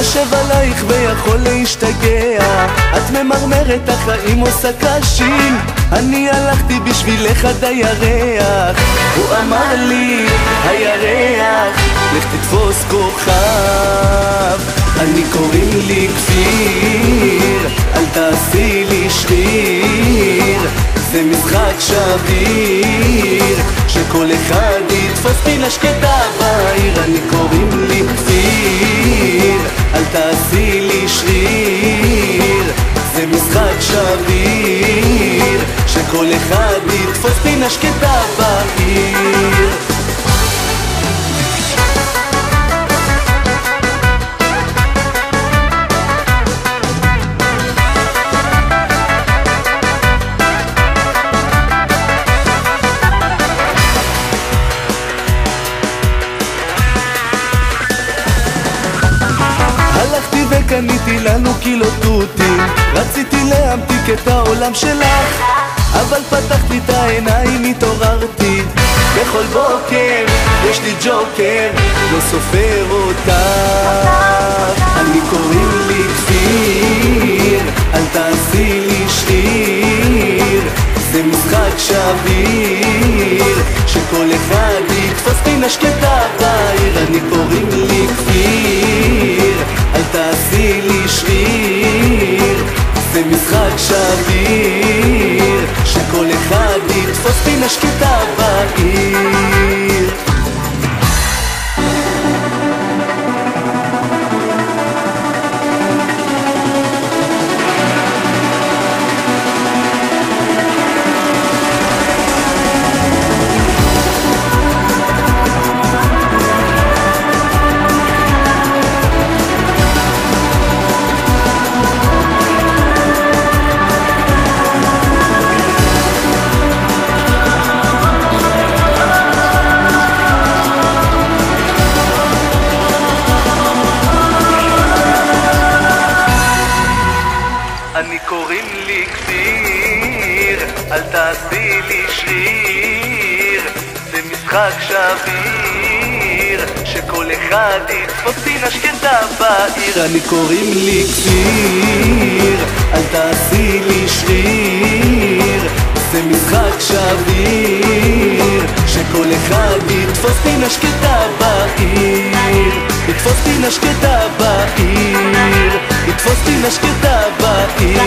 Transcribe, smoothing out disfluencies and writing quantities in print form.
חושב עלייך ויכול להשתגע, את ממרמרת החיים עושה קשים. אני הלכתי בשבילך עד הירח, הוא אמר לי הירח לך תתפוס כוכב. אני קוראים לי כפיר, אל תעשי לי שריר, זה משחק שביר שכל אחד יתפוס פינה שקטה בעיר. אני קוראים לי כפיר, אל תעשי לי שריר, זה משחק שביר שכל אחד יתפוס פינה שקטה בעיר. הלכתי וקניתי לנו קילו תותים, רציתי להמתיק את העולם שלך, אבל פתחתי את העיניים, התעוררתי. בכל בוקר יש לי ג'וקר, לא סופר אותך. אני קוראים לי כפיר, אל תעשי לי שריר, זה משחק שביר שכל אחד יתפוס פינה שקטה בעיר. אני קוראים לי כפיר, אל תעשי לי שריר, זה משחק שביר שכל אחד יתפוס פינה שקטה בעיר. אני קוראים לי כפיר, אל תעשי לי שריר, זה משחק שביר שכל אחד יתפוס פינה שקטה בעיר. אני קוראים לי כפיר, אל תעשי לי שריר, זה משחק שביר שכל אחד יתפוס פינה שקטה בעיר. יתפוס פינה שקטה בעיר, יתפוס פינה שקטה בעיר.